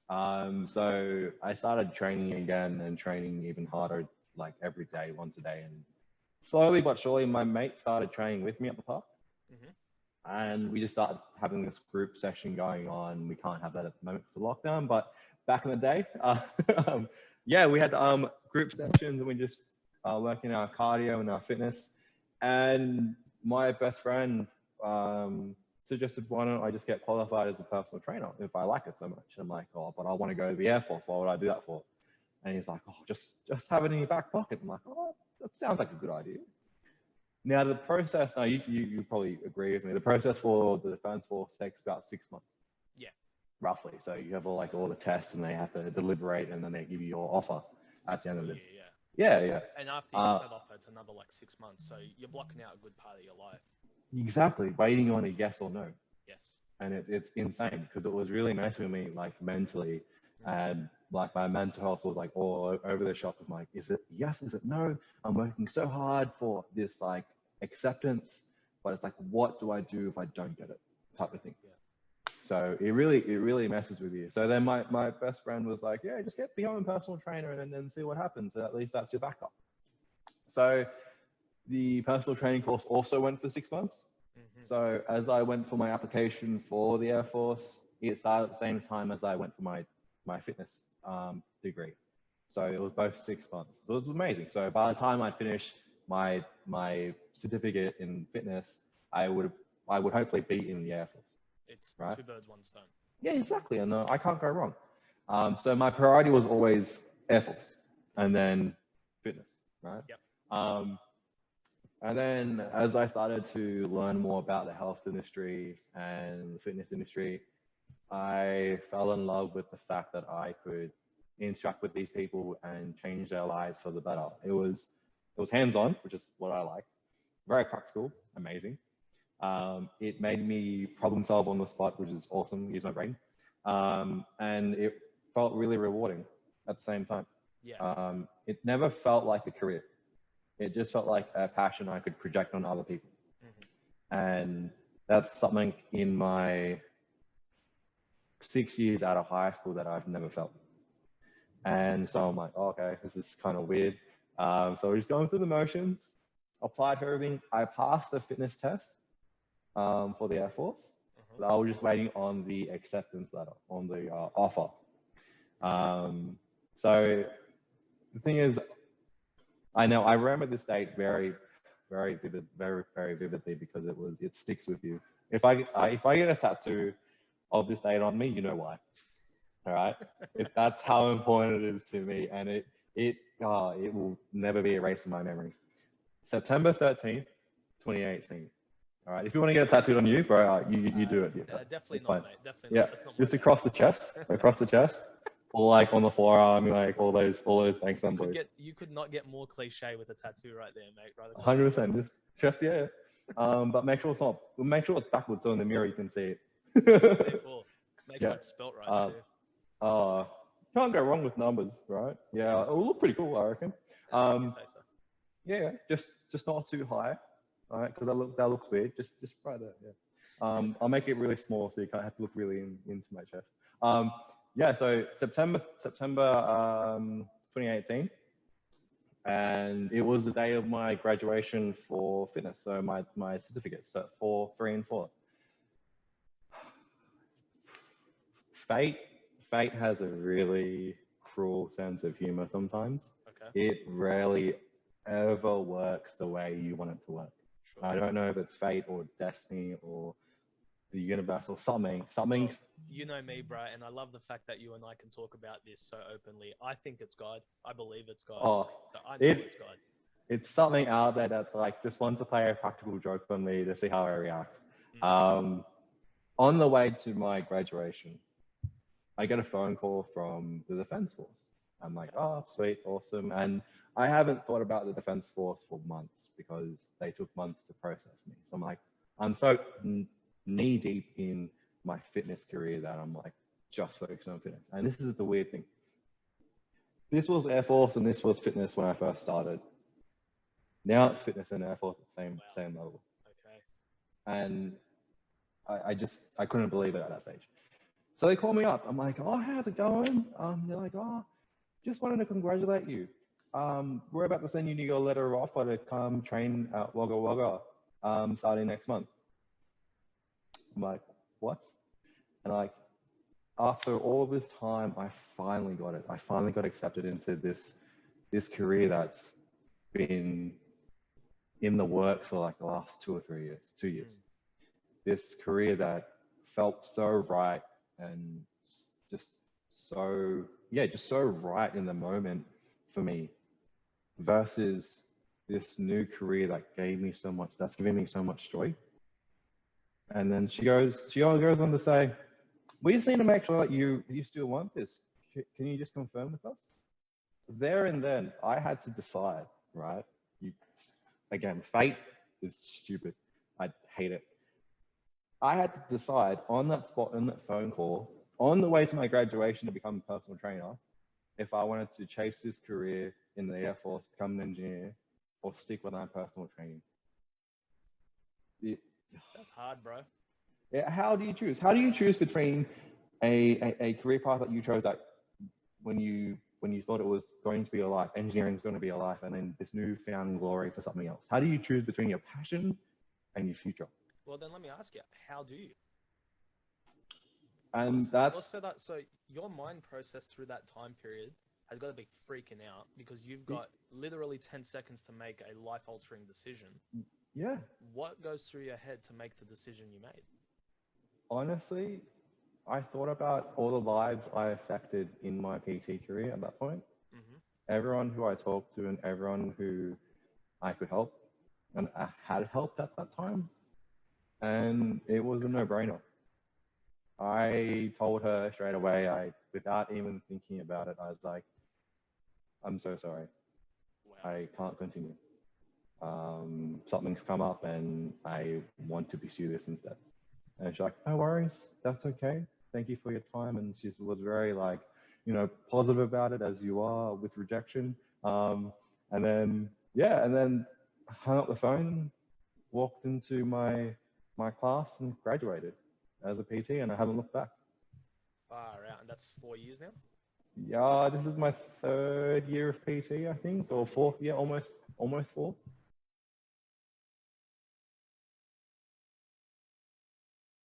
So I started training again and training even harder, like every day, once a day. And slowly but surely, my mate started training with me at the park. Hmm. And we just started having this group session going on. We can't have that at the moment for lockdown, but back in the day, um, yeah, we had group sessions and we just working our cardio and our fitness. And my best friend suggested, why don't I just get qualified as a personal trainer if I like it so much? And I'm like, oh, but I want to go to the Air Force. Why would I do that for? And he's like, oh, just have it in your back pocket. I'm like, oh, that sounds like a good idea. Now the process, now you probably agree with me. The process for the defense force takes about 6 months, Yeah. roughly. So you have all the tests, and they have to deliberate, and then they give you your offer at Six the end to a of year, it. yeah. Yeah, yeah. And after you get Uh, that offer, it's another like 6 months. So you're blocking out a good part of your life. exactly. Waiting on a yes or no, Yes. and it's insane because it was really messing with me like mentally, Mm. and like my mental health was like all over the shop. Of like, is it yes? Is it no? I'm working so hard for this like acceptance, but it's like, what do I do if I don't get it? Type of thing. Yeah. So it really messes with you. So then my best friend was like, yeah, just get become a personal trainer and then see what happens. So at least that's your backup. So the personal training course also went for 6 months. Hmm. So as I went for my application for the Air Force, it started at the same time as I went for my fitness degree. So it was both 6 months. It was amazing. So by the time I finished my certificate in fitness, I would I would hopefully be in the Air Force, It's right? two birds, one stone. Yeah, exactly. And I can't go wrong. So my priority was always Air Force and Hmm. then fitness, right? Yep. Um, and then as I started to learn more about the health industry and the fitness industry, I fell in love with the fact that I could interact with these people and change their lives for the better. It was hands-on, which is what I like, very practical, amazing. It made me problem solve on the spot, which is awesome. Use my brain, and it felt really rewarding at the same time. Yeah. It never felt like a career. It just felt like a passion I could project on other people, Hmm. and that's something in my 6 years out of high school that I've never felt. And so I'm like, oh, okay, this is kind of weird. So we're just going through the motions. Applied for everything. I passed the fitness test for the Air Force. Hmm. But I was just waiting on the acceptance letter, on the offer. Um, so the thing is, I remember this date very vividly because it sticks with you. If I get a tattoo of this date on me, you know why. All right, if that's how important it is to me, and it will never be erased in my memory. September 13th, 2018. All right. If you want to get it tattooed on you, bro, you do it. Yeah, Definitely it's not, fine. mate. Definitely Yeah, not. That's not my just date. across the chest, or like on the forearm, like all those thanks boys. You could not get more cliche with a tattoo right there, mate. Right across the chest. 100%. Just chest, yeah. But make sure it's backwards so in the mirror you can see What it. for? Make sure Yeah. it's spelt right Uh, too. uh, can't go wrong with numbers, right? Yeah, Yeah, it will look pretty cool, I reckon. if you Um, say so. yeah, just not too high, all right? Because that looks weird. Just right there. Yeah. I'll make it really small so you can't have to look really into my chest. Yeah. So September 2018, and it was the day of my graduation for fitness. So my certificate, so 4, 3, and 4. Fate Fate has a really cruel sense of humor sometimes. Okay, It rarely ever works the way you want it to work. sure. I don't know if it's fate or destiny or the universe or something. Something. Well, you know me, bro, and I love the fact that you and I can talk about this so openly. I think it's God. I believe it's God. Oh, So I know it it's God. it's something out there that's like just wants to play a practical joke for me to see how I react. Mm. Um, on the way to my graduation, I get a phone call from the Defense Force. I'm like, Okay. oh, sweet, awesome. And I haven't thought about the Defense Force for months because they took months to process me. So I'm like, I'm so knee deep in my fitness career that I'm like just focused on fitness. And this is the weird thing. This was Air Force and this was fitness when I first started. Now it's fitness and Air Force at the same Wow. same level. Okay. And I couldn't believe it at that stage. So they call me up. I'm like, oh, how's it going? They're like, oh, just wanted to congratulate you. We're about to send you your letter of offer to come train at Wagga Wagga starting next month. I'm like, what? And like, after all this time, I finally got it. I finally got accepted into this career that's been in the works for like the last 2 or 3 years, 2 years. This career that felt so right and just so, yeah, just so right in the moment for me versus this new career that gave me so much, that's giving me so much joy. And then she goes on to say, we just need to make sure that you still want this. Can you just confirm with us? So there and then I had to decide, right? Again, fate is stupid. I hate it. I had to decide on that spot, in that phone call, on the way to my graduation to become a personal trainer, if I wanted to chase this career in the Air Force, become an engineer, or stick with my personal training. That's hard, bro. Yeah, how do you choose? How do you choose between a career path that you chose that when you thought it was going to be your life, engineering is going to be your life, and then this newfound glory for something else? How do you choose between your passion and your future? Well, then let me ask you, how do you? And So your mind process through that time period has got to be freaking out because you've got literally 10 seconds to make a life-altering decision. Yeah. What goes through your head to make the decision you made? Honestly, I thought about all the lives I affected in my PT career at that point. Mm-hmm. Everyone who I talked to and everyone who I could help and I had helped at that time. And it was a no-brainer. I told her straight away, without even thinking about it, I was like, I'm so sorry. Wow. I can't continue. Something's come up and I want to pursue this instead. And she's like, no worries, that's okay. Thank you for your time. And she was very like, positive about it as you are with rejection. And then hung up the phone, walked into my class and graduated as a PT, and I haven't looked back. Far out. And that's 4 years now? Yeah, this is my 3rd year of PT, I think, or 4th year, almost 4.